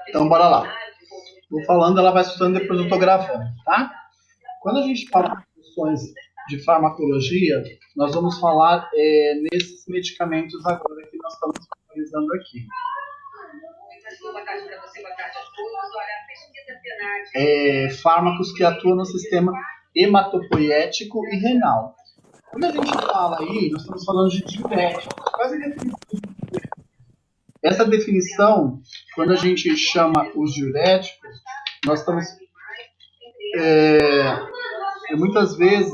Então, bora lá. Vou falando, ela vai estudando, depois eu tô gravando, tá? Quando a gente fala de questões de farmacologia, nós vamos falar nesses medicamentos agora que nós estamos analisando aqui. Fármacos que atuam no sistema hematopoético e renal. Quando a gente fala aí, nós estamos falando de diuréticos. Qual é a definição? Essa definição, quando a gente chama os diuréticos, nós estamos muitas vezes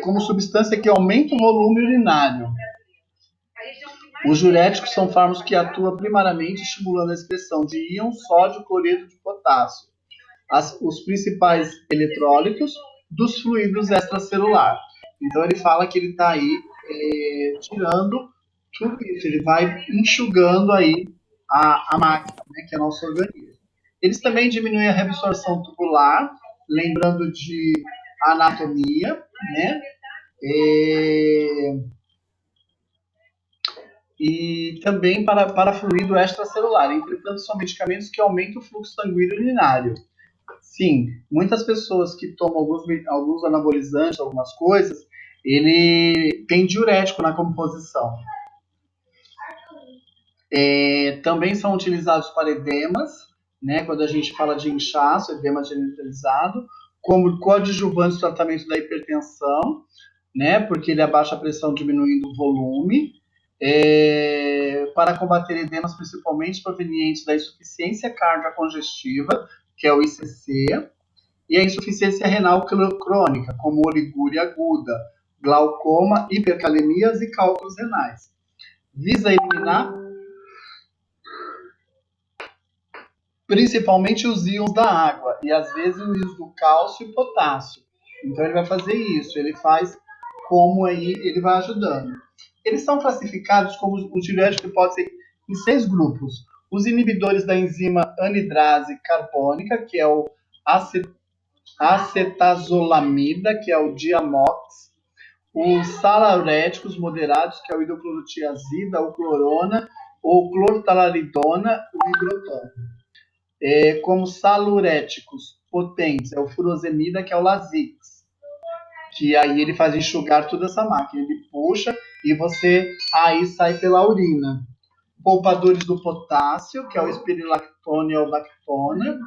como substância que aumenta o volume urinário. Os diuréticos são fármacos que atuam primariamente estimulando a excreção de íons sódio, cloreto de potássio, os principais eletrólitos dos fluidos extracelular. Então ele fala que ele está aí tirando tudo isso, ele vai enxugando aí a máquina, né, que é nosso organismo. Eles também diminuem a reabsorção tubular, lembrando de anatomia, né? E também para fluido extracelular. Entretanto, são medicamentos que aumentam o fluxo sanguíneo urinário. Sim, muitas pessoas que tomam alguns anabolizantes, algumas coisas, ele tem diurético na composição. Também são utilizados para edemas, né, quando a gente fala de inchaço, edema generalizado, como coadjuvante no tratamento da hipertensão, né, porque ele abaixa a pressão diminuindo o volume, para combater edemas principalmente provenientes da insuficiência cardiocongestiva, que é o ICC, e a insuficiência renal crônica, como oliguria aguda, glaucoma, hipercalemias e cálculos renais. Visa eliminar principalmente os íons da água e às vezes os íons do cálcio e potássio. Então ele vai fazer isso, ele faz como aí ele vai ajudando. Eles são classificados como os diuréticos que podem ser em 6 grupos. Os inibidores da enzima anidrase carbônica, que é o acetazolamida, que é o Diamox. Os salauréticos moderados, que é o hidroclorotiazida, o clorona, ou clortalaridona, o hidrotona. Como saluréticos potentes, é o furosemida, que é o Lasix, que aí ele faz enxugar toda essa máquina, ele puxa e você aí sai pela urina. Poupadores do potássio, que é o espirilactona e o lactona,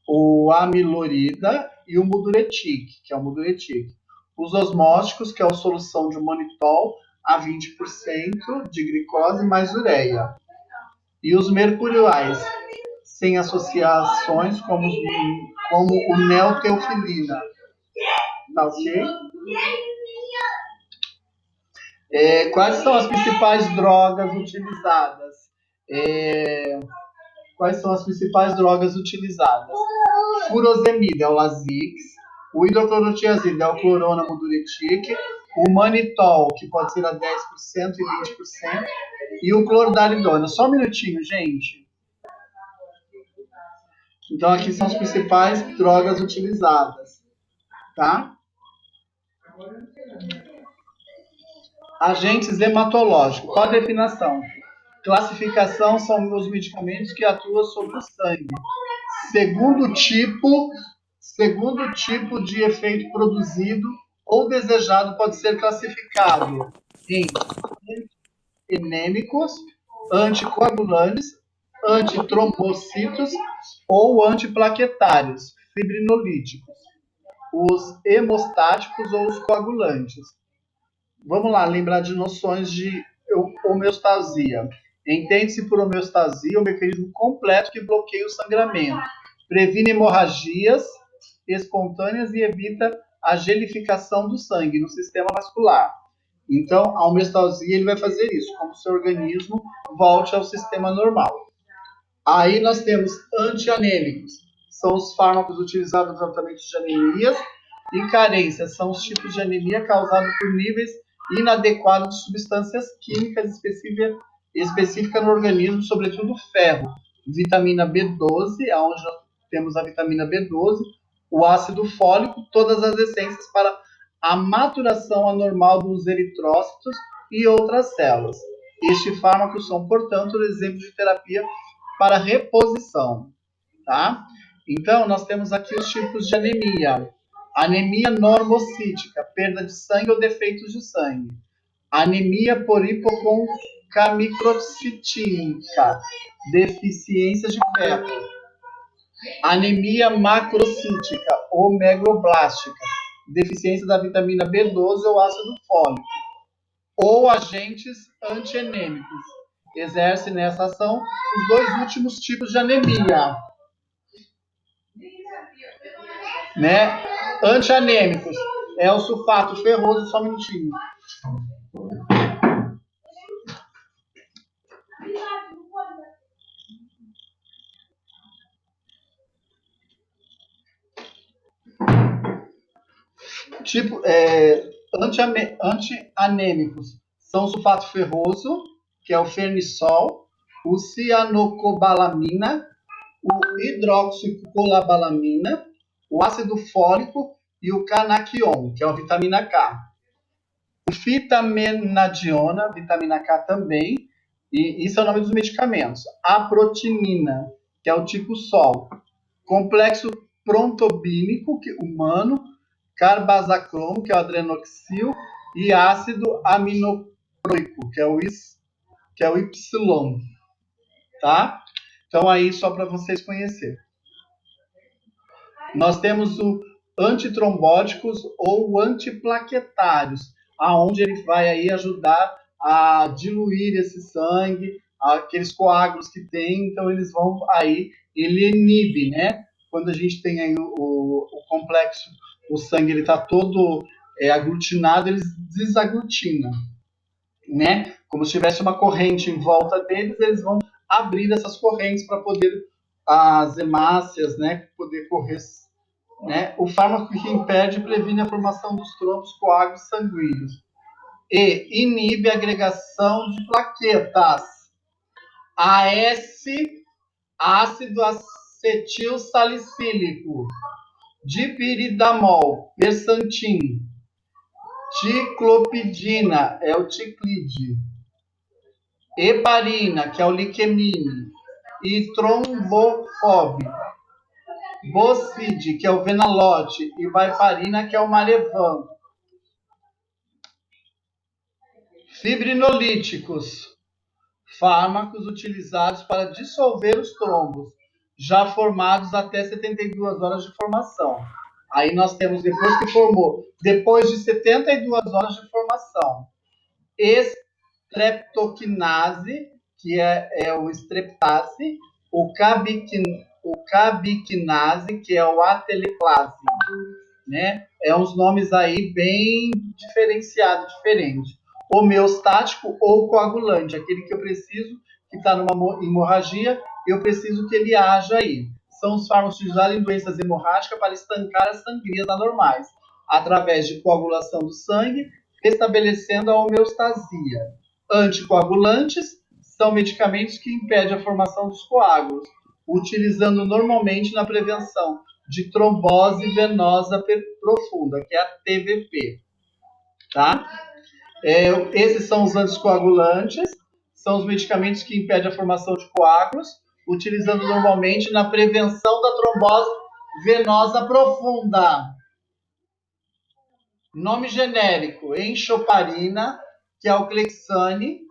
o amilorida e o muduretic, que é o muduretic. Os osmóticos, que é a solução de manitol a 20% de glicose mais ureia. E os mercuriais, sem associações como o neoteofilina. Tá ok? Quais são as principais drogas utilizadas? Furosemida é o Lasix, o hidroclorotiazida é o clorona muduretic, o manitol, que pode ser a 10% e 20%, e o clordaridona. Só um minutinho, gente. Então, aqui são as principais drogas utilizadas, tá? Agentes hematológicos. Qual a definição? Classificação são os medicamentos que atuam sobre o sangue. Segundo tipo de efeito produzido ou desejado pode ser classificado em antianêmicos, anticoagulantes, antitrombocitos ou antiplaquetários, fibrinolíticos, os hemostáticos ou os coagulantes. Vamos lá, lembrar de noções de homeostasia. Entende-se por homeostasia o mecanismo completo que bloqueia o sangramento, previne hemorragias espontâneas e evita a gelificação do sangue no sistema vascular. Então, a homeostasia ele vai fazer isso, como se o organismo volte ao sistema normal. Aí nós temos antianêmicos, são os fármacos utilizados no tratamento de anemias e carências, são os tipos de anemia causados por níveis inadequados de substâncias químicas específicas no organismo, sobretudo ferro, vitamina B12, onde nós temos a vitamina B12, o ácido fólico, todas as essências para a maturação anormal dos eritrócitos e outras células. Estes fármacos são, portanto, exemplos de terapia para reposição, tá? Então, nós temos aqui os tipos de anemia. Anemia normocítica, perda de sangue ou defeitos de sangue. Anemia por hipoconcamicrocitínica, deficiência de ferro. Anemia macrocítica ou megaloblástica, deficiência da vitamina B12 ou ácido fólico. Ou agentes antianêmicos. Exerce nessa ação os dois últimos tipos de anemia. Né? Antianêmicos é o sulfato ferroso, só um minutinho. Tipo, antianêmicos são o sulfato ferroso, que é o fernisol, o cianocobalamina, o hidroxicolabalamina, o ácido fólico e o canaquion, que é a vitamina K. O fitamenadiona, vitamina K também, e isso é o nome dos medicamentos. A protinina, que é o tipo sol. Complexo prontobínico humano, carbazacromo, que é o adrenoxil, e ácido aminoproico, que é o Y, tá? Então aí só para vocês conhecerem. Nós temos o antitrombóticos ou antiplaquetários, aonde ele vai aí ajudar a diluir esse sangue, aqueles coágulos que tem, então eles vão aí, ele inibe, né? Quando a gente tem aí o complexo, o sangue ele está todo aglutinado, eles desaglutinam, né? Como se tivesse uma corrente em volta deles, eles vão abrir essas correntes para poder as hemácias, né, poder correr, né? O fármaco que impede e previne a formação dos trombos coágulos sanguíneos e inibe a agregação de plaquetas. AS, ácido acetil salicílico, dipiridamol, persantin, ticlopidina, é o ticlide, heparina, que é o liquemine, e trombofob, Bocide, que é o Venalote, e Vaiparina, que é o Marevan. Fibrinolíticos, fármacos utilizados para dissolver os trombos, já formados até 72 horas de formação. Aí nós temos, depois que formou, depois de 72 horas de formação, streptokinase, que é o streptase, o cabiquinase, que é o ateleclase, né? É uns nomes aí bem diferenciados, diferentes. Homeostático ou coagulante, aquele que eu preciso, que está numa hemorragia, eu preciso que ele haja aí. São os fármacos utilizados em doenças hemorrágicas para estancar as sangrias anormais, através de coagulação do sangue, restabelecendo a homeostasia. Anticoagulantes são medicamentos que impedem a formação dos coágulos, utilizando normalmente na prevenção de trombose venosa profunda, que é a TVP. Tá? Esses são os anticoagulantes, são os medicamentos que impedem a formação de coágulos, utilizando normalmente na prevenção da trombose venosa profunda. Nome genérico: enxoparina, que é o Clexane,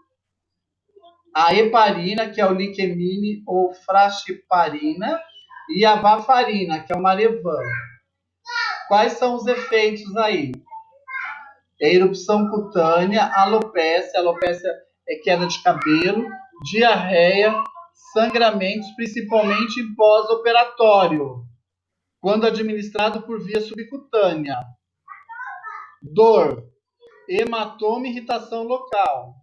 a heparina, que é o liquemine ou fraxiparina, e a varfarina, que é o Marevan. Quais são os efeitos aí? Erupção cutânea, alopecia é queda de cabelo, diarreia, sangramentos, principalmente em pós-operatório, quando administrado por via subcutânea. Dor, hematoma e irritação local.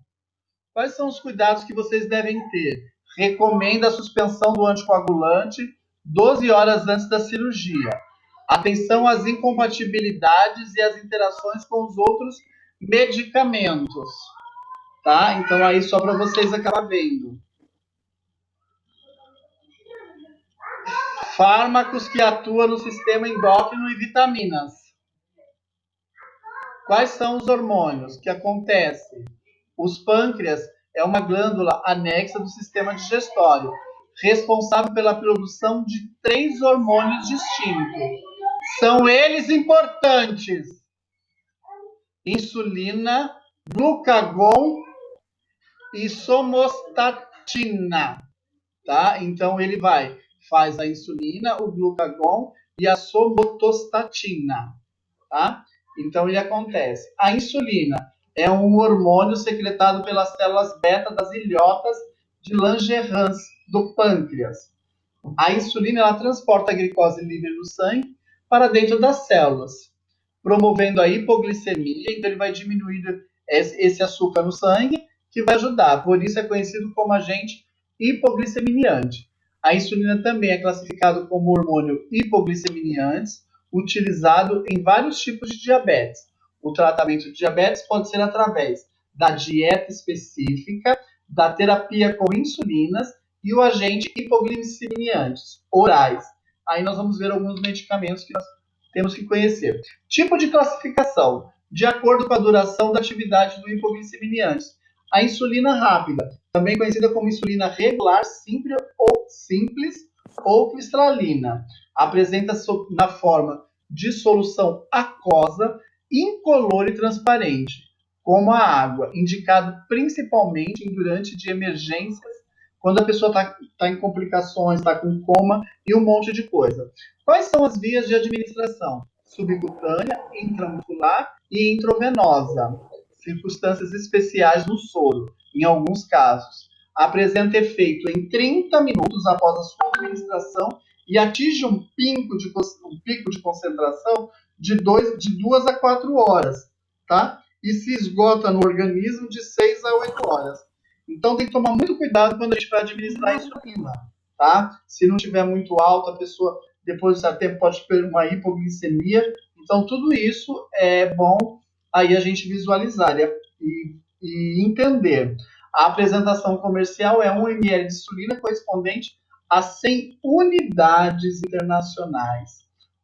Quais são os cuidados que vocês devem ter? Recomenda a suspensão do anticoagulante 12 horas antes da cirurgia. Atenção às incompatibilidades e às interações com os outros medicamentos. Tá? Então, aí só para vocês acabar vendo. Fármacos que atuam no sistema endócrino e vitaminas. Quais são os hormônios que acontecem? Os pâncreas é uma glândula anexa do sistema digestório, responsável pela produção de 3 hormônios distintos. São eles importantes: insulina, glucagon e somostatina, tá? Então ele faz a insulina, o glucagon e a somostatina, tá? Então ele acontece. A insulina é um hormônio secretado pelas células beta das ilhotas de Langerhans do pâncreas. A insulina ela transporta a glicose livre no sangue para dentro das células, promovendo a hipoglicemia. Então ele vai diminuir esse açúcar no sangue, que vai ajudar. Por isso é conhecido como agente hipoglicemiante. A insulina também é classificado como hormônio hipoglicemiante, utilizado em vários tipos de diabetes. O tratamento de diabetes pode ser através da dieta específica, da terapia com insulinas e o agente hipoglicemiantes orais. Aí nós vamos ver alguns medicamentos que nós temos que conhecer. Tipo de classificação: de acordo com a duração da atividade do hipoglicemiante. A insulina rápida, também conhecida como insulina regular, simples ou cristalina, apresenta-se na forma de solução aquosa, incolor e transparente, como a água, indicado principalmente durante de emergências, quando a pessoa está em complicações, está com coma e um monte de coisa. Quais são as vias de administração? Subcutânea, intramuscular e intravenosa. Circunstâncias especiais no soro, em alguns casos. Apresenta efeito em 30 minutos após a sua administração e atinge um pico de concentração de 2 a 4 horas, tá? E se esgota no organismo de 6 a 8 horas. Então tem que tomar muito cuidado quando a gente vai administrar a insulina, tá? Se não estiver muito alto, a pessoa depois de certo tempo pode ter uma hipoglicemia. Então tudo isso é bom aí a gente visualizar e entender. A apresentação comercial é 1 ml de insulina correspondente a 100 unidades internacionais.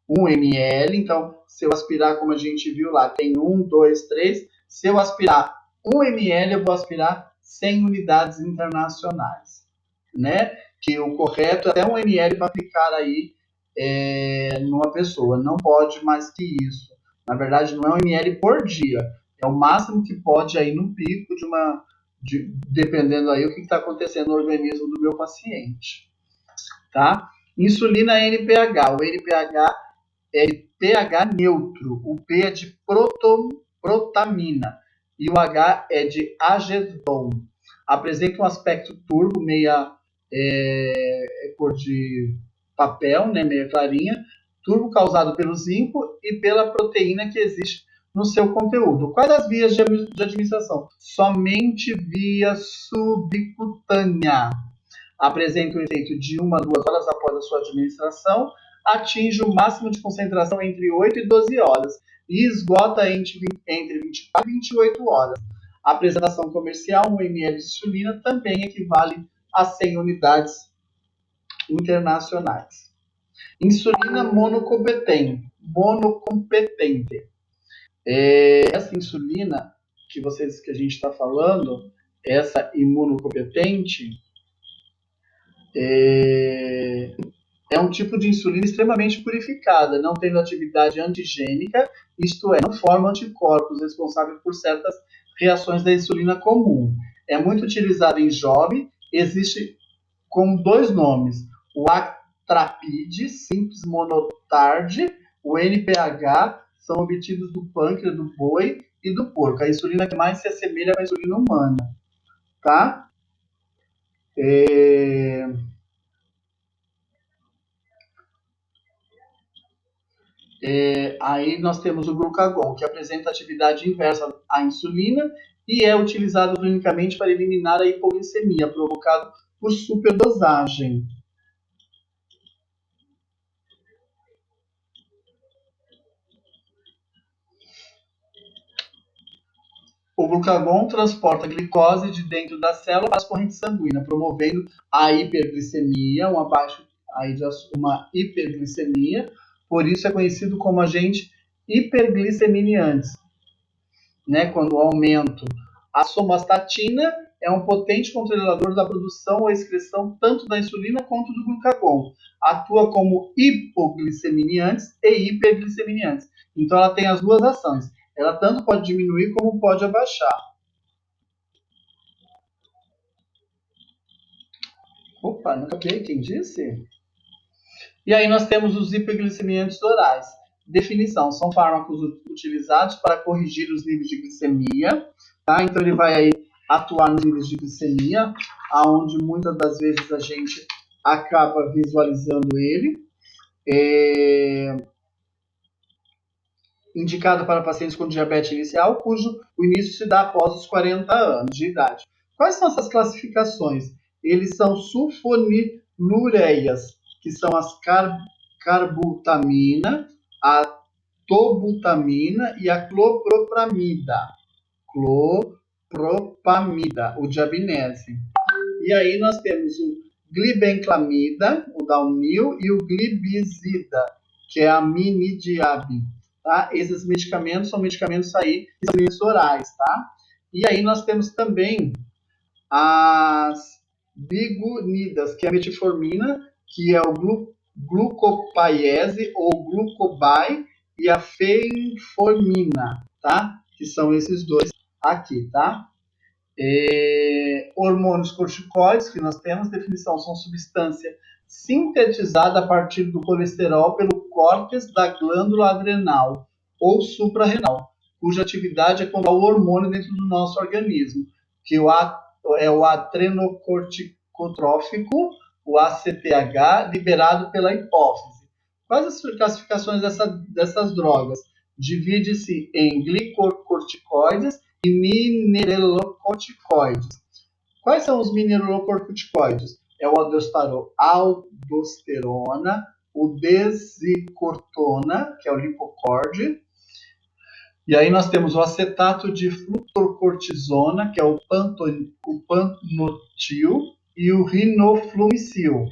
1 ml, então, se eu aspirar, como a gente viu lá, tem 1, 2, 3. Se eu aspirar 1 ml, eu vou aspirar 100 unidades internacionais, né? Que o correto é até 1 ml para aplicar aí numa pessoa. Não pode mais que isso. Na verdade, não é 1 ml por dia. É o máximo que pode aí no pico dependendo aí o que está acontecendo no organismo do meu paciente, tá? Insulina NPH. O NPH é de pH neutro. O P é de protamina. E o H é de agedon. Apresenta um aspecto turvo, meia cor de papel, né, meia clarinha, turvo causado pelo zinco e pela proteína que existe no seu conteúdo. Quais as vias de administração? Somente via subcutânea. Apresenta o efeito de 1 a 2 horas após a sua administração, atinge o máximo de concentração entre 8 e 12 horas e esgota entre 24 e 28 horas. A apresentação comercial, 1 ml de insulina, também equivale a 100 unidades internacionais. Insulina monocompetente. Essa insulina que a gente está falando, essa imunocompetente, é um tipo de insulina extremamente purificada, não tendo atividade antigênica, isto é, não forma anticorpos responsáveis por certas reações da insulina comum. É muito utilizada em jovem, existe com 2 nomes: o atrapide, simples monotarde, o NPH, são obtidos do pâncreas do boi e do porco. A insulina que mais se assemelha à insulina humana, tá? Aí nós temos o glucagon, que apresenta atividade inversa à insulina e é utilizado clinicamente para eliminar a hipoglicemia provocada por superdosagem. O glucagon transporta a glicose de dentro da célula para as correntes sanguíneas, promovendo a hiperglicemia, uma hiperglicemia, por isso é conhecido como agente hiperglicemiante, né? Quando o aumento. A somastatina é um potente controlador da produção ou excreção tanto da insulina quanto do glucagon. Atua como hipoglicemiante e hiperglicemiante. Então, ela tem as duas ações. Ela tanto pode diminuir como pode abaixar. Opa, não captei, quem disse? E aí nós temos os hiperglicemiantes orais. Definição: são fármacos utilizados para corrigir os níveis de glicemia, tá? Então ele vai aí atuar nos níveis de glicemia, aonde muitas das vezes a gente acaba visualizando ele. Indicado para pacientes com diabetes inicial, cujo o início se dá após os 40 anos de idade. Quais são essas classificações? Eles são sulfonilureias, que são as carbutamina, a tobutamina e a clopropamida. Clopropamida, o diabinese. E aí nós temos o glibenclamida, o Daunil, e o glibizida, que é a minidiab. Tá? Esses medicamentos são medicamentos aí que são orais, tá? E aí nós temos também as bigunidas, que é a metformina, que é o glucopaiese ou glucobai, e a fenformina, tá? Que são esses dois aqui, tá? Hormônios corticoides, que nós temos, definição, são substância sintetizada a partir do colesterol pelo córtex da glândula adrenal ou suprarrenal, cuja atividade é controlar o hormônio dentro do nosso organismo, que é o adrenocorticotrófico, o ACTH, liberado pela hipófise. Quais as classificações dessas drogas? Divide-se em glicocorticoides e mineralocorticoides. Quais são os mineralocorticoides? É o aldosterona, o desicortona, que é o lipocord. E aí nós temos o acetato de fluorocortisona, que é o panotil, e o rinoflumicil,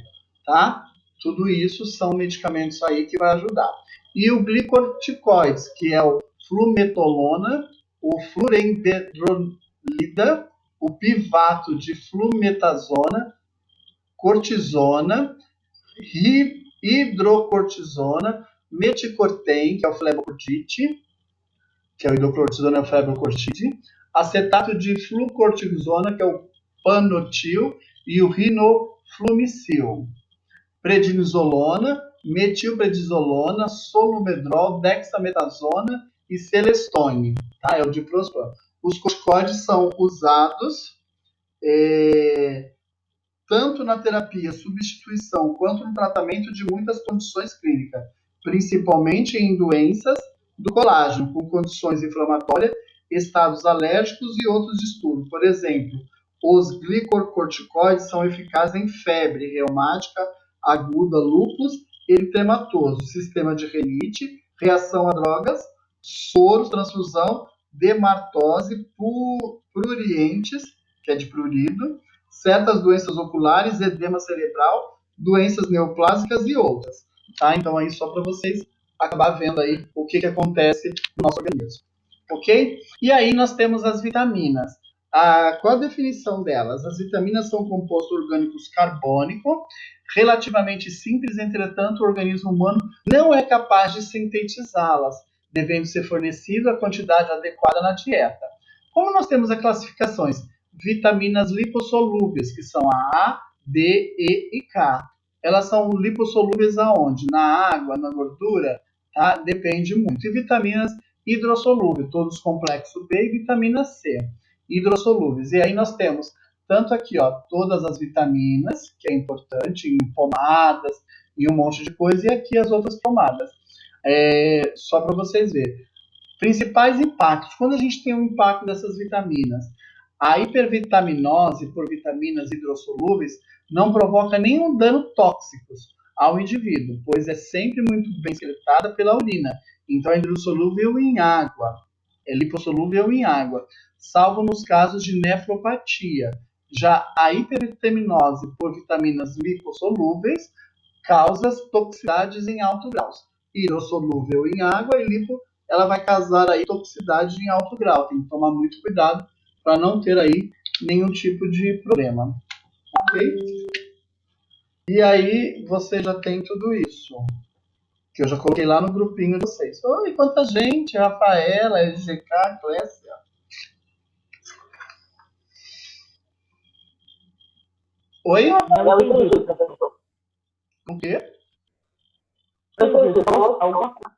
tá? Tudo isso são medicamentos aí que vai ajudar. E o glicorticoides, que é o flumetolona, o flurenberolida, o pivato de flumetazona, cortisona, hidrocortisona, meticortem, que é o flebocortite, que é o hidrocortisona e o flebocortite, acetato de flucortisona, que é o panotil, e o rinoflumicil, prednisolona, metilprednisolona, solumedrol, dexametasona e celestone, tá? É o diprozol. Os corticoides são usados tanto na terapia substituição quanto no tratamento de muitas condições clínicas, principalmente em doenças do colágeno, com condições inflamatórias, estados alérgicos e outros distúrbios. Por exemplo, os glicocorticoides são eficazes em febre reumática aguda, lúpus eritematoso, sistema de renite, reação a drogas, soros, transfusão, dermatose, prurientes, que é de prurido, certas doenças oculares, edema cerebral, doenças neoplásicas e outras. Tá? Então, aí só para vocês acabar vendo aí o que acontece no nosso organismo. Ok? E aí nós temos as vitaminas. Qual a definição delas? As vitaminas são compostos orgânicos carbônico, relativamente simples, entretanto, o organismo humano não é capaz de sintetizá-las, devendo ser fornecido a quantidade adequada na dieta. Como nós temos as classificações? Vitaminas lipossolúveis, que são a, D, E e K. Elas são lipossolúveis aonde? Na água, na gordura? Tá? Depende muito. E vitaminas hidrossolúveis, todos complexo B, e vitamina C, hidrossolúveis. E aí nós temos tanto aqui, ó, todas as vitaminas, que é importante, em pomadas, e um monte de coisa, e aqui as outras pomadas. Só para vocês verem. Principais impactos. Quando a gente tem um impacto dessas vitaminas, a hipervitaminose por vitaminas hidrossolúveis não provoca nenhum dano tóxico ao indivíduo, pois é sempre muito bem excretada pela urina. Então é hidrossolúvel em água, é lipossolúvel em água, salvo nos casos de nefropatia. Já a hipervitaminose por vitaminas lipossolúveis causa toxicidades em alto grau. Hidrossolúvel em água e lipo, ela vai causar aí toxicidade em alto grau. Tem que tomar muito cuidado para não ter aí nenhum tipo de problema. Ok? E aí você já tem tudo isso. Que eu já coloquei lá no grupinho de vocês. Oi, quanta gente! Rafaela, LGK, Clécia. Oi? Não entendi, professor. O quê? Não entendi. Falou alguma coisa.